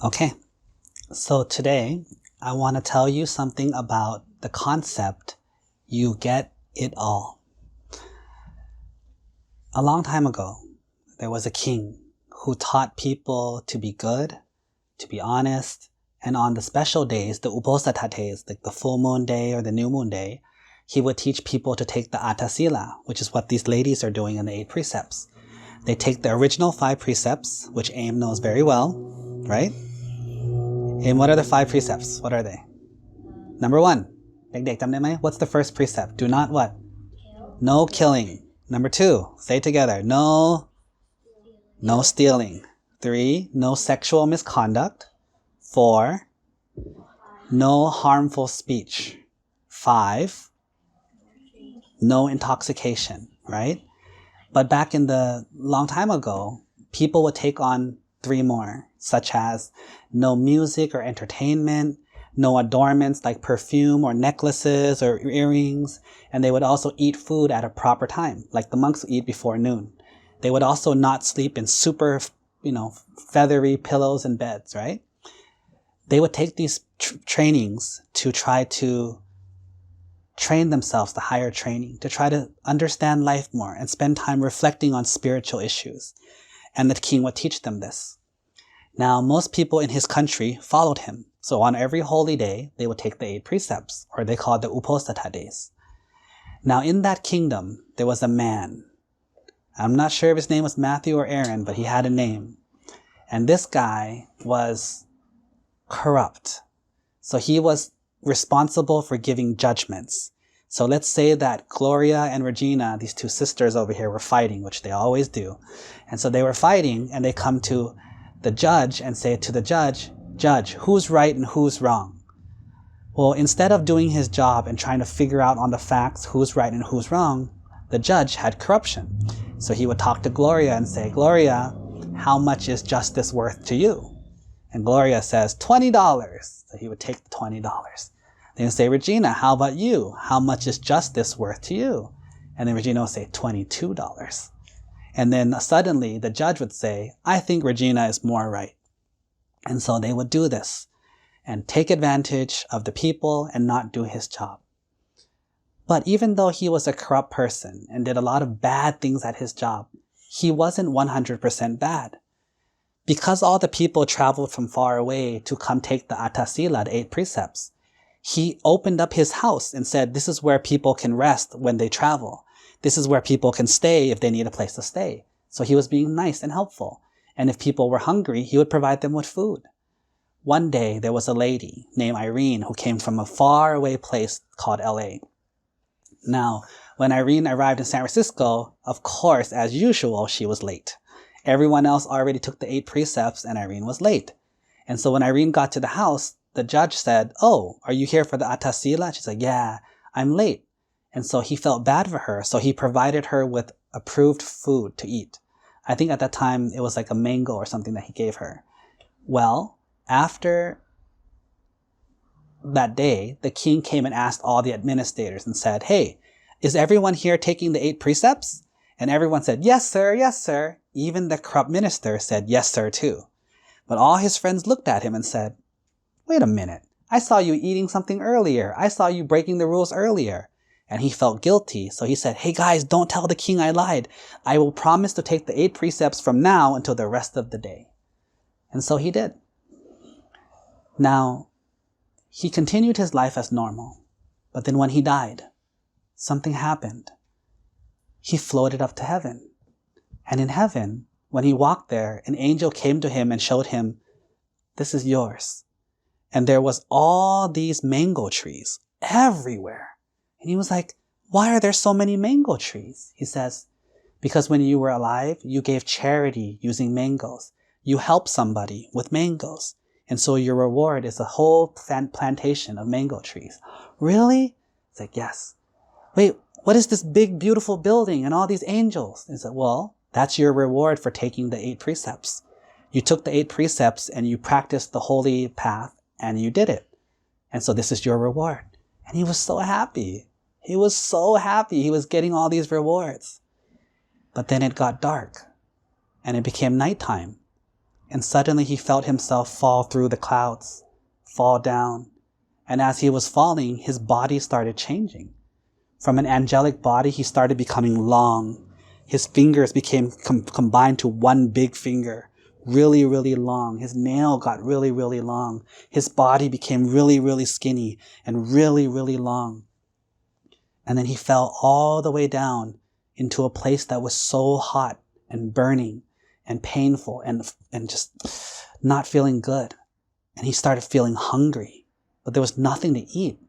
Okay, so today I want to tell you something about the concept, you get it all. A long time ago, there was a king who taught people to be good, to be honest, and on the special days, the uposatha days, like the full moon day or the new moon day, he would teach people to take the attasila, which is what these ladies are doing in the 8 precepts. They take the original 5 precepts, which Aim knows very well, right? Aim, what are the 5 precepts? What are they? Number 1, what's the first precept? Do not what? No killing. Number 2, say together, no stealing. 3, no sexual misconduct. 4, no harmful speech. 5, no intoxication, right? But back in the long time ago, people would take on 3 more, such as no music or entertainment, no adornments like perfume or necklaces or earrings, and they would also eat food at a proper time, like the monks eat before noon. They would also not sleep in super, feathery pillows and beds, right? They would take these trainings to try to train themselves, the higher training, to try to understand life more and spend time reflecting on spiritual issues. And the king would teach them this. Now, most people in his country followed him. So on every holy day, they would take the 8 precepts, or they called the uposatha days. Now, in that kingdom, there was a man. I'm not sure if his name was Matthew or Aaron, but he had a name. And this guy was corrupt. So he was responsible for giving judgments. So let's say that Gloria and Regina, these 2 sisters over here, were fighting, which they always do. And so they were fighting, and they come to the judge and say to the judge, "Judge, who's right and who's wrong?" Well, instead of doing his job and trying to figure out on the facts who's right and who's wrong, the judge had corruption. So he would talk to Gloria and say, "Gloria, how much is justice worth to you?" And Gloria says, $20. So he would take the $20. Then he'd say, "Regina, how about you? How much is justice worth to you?" And then Regina would say, $22. And then suddenly the judge would say, "I think Regina is more right." And so they would do this and take advantage of the people and not do his job. But even though he was a corrupt person and did a lot of bad things at his job, he wasn't 100% bad. Because all the people traveled from far away to come take the attasila, the 8 precepts, he opened up his house and said, this is where people can rest when they travel. This is where people can stay if they need a place to stay. So he was being nice and helpful. And if people were hungry, he would provide them with food. One day, there was a lady named Irene who came from a faraway place called LA. Now, when Irene arrived in San Francisco, of course, as usual, she was late. Everyone else already took the 8 precepts and Irene was late. And so when Irene got to the house, the judge said, "Oh, are you here for the attasila?" She's like, "Yeah, I'm late." And so he felt bad for her. So he provided her with approved food to eat. I think at that time it was like a mango or something that he gave her. Well, after that day, the king came and asked all the administrators and said, "Hey, is everyone here taking the 8 precepts?" And everyone said, "Yes, sir, yes, sir." Even the corrupt minister said, "Yes, sir," too. But all his friends looked at him and said, "Wait a minute. I saw you eating something earlier. I saw you breaking the rules earlier." And he felt guilty. So he said, "Hey guys, don't tell the king I lied. I will promise to take the 8 precepts from now until the rest of the day." And so he did. Now, he continued his life as normal. But then when he died, something happened. He floated up to heaven. And in heaven, when he walked there, an angel came to him and showed him, "This is yours." And there was all these mango trees everywhere. And he was like, "Why are there so many mango trees?" He says, "Because when you were alive, you gave charity using mangoes. You helped somebody with mangoes. And so your reward is a whole plantation of mango trees." "Really?" It's like, "Yes." "Wait, what is this big, beautiful building and all these angels?" He said, "Well, that's your reward for taking the 8 precepts. You took the 8 precepts and you practiced the holy path and you did it. And so this is your reward." And he was so happy. He was so happy. He was getting all these rewards. But then it got dark and it became nighttime. and suddenly he felt himself fall through the clouds, fall down. And as he was falling, his body started changing. From an angelic body, he started becoming long. His fingers became combined to one big finger, really, really long. His nail got really, really long. His body became really, really skinny and really, really long. And then he fell all the way down into a place that was so hot and burning and painful and just not feeling good. And he started feeling hungry, but there was nothing to eat.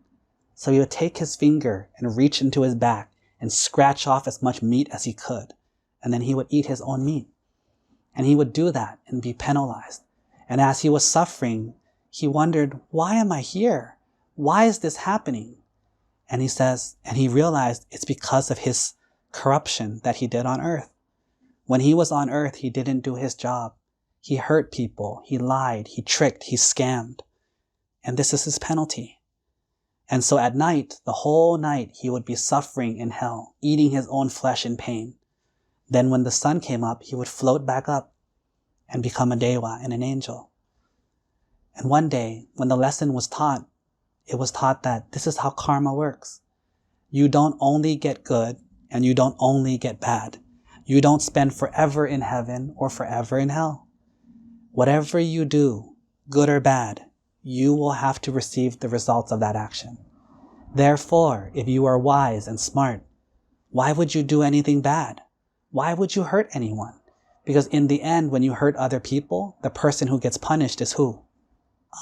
So he would take his finger and reach into his back and scratch off as much meat as he could. And then he would eat his own meat. And he would do that and be penalized. And as he was suffering, he wondered, why am I here? Why is this happening? And he says, and he realized it's because of his corruption that he did on earth. When he was on earth, he didn't do his job. He hurt people, he lied, he tricked, he scammed. And this is his penalty. And so at night, the whole night, he would be suffering in hell, eating his own flesh in pain. Then when the sun came up, he would float back up and become a deva and an angel. And one day, when the lesson was taught, it was taught that this is how karma works. You don't only get good and you don't only get bad. You don't spend forever in heaven or forever in hell. Whatever you do, good or bad, you will have to receive the results of that action. Therefore, if you are wise and smart, why would you do anything bad? Why would you hurt anyone? Because in the end, when you hurt other people, the person who gets punished is who?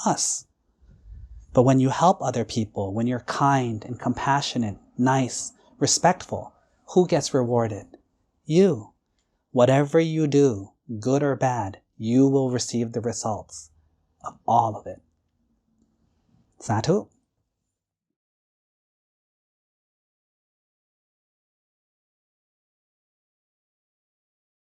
Us. But when you help other people, when you're kind and compassionate, nice, respectful, who gets rewarded? You. Whatever you do, good or bad, you will receive the results of all of it. Sadhu.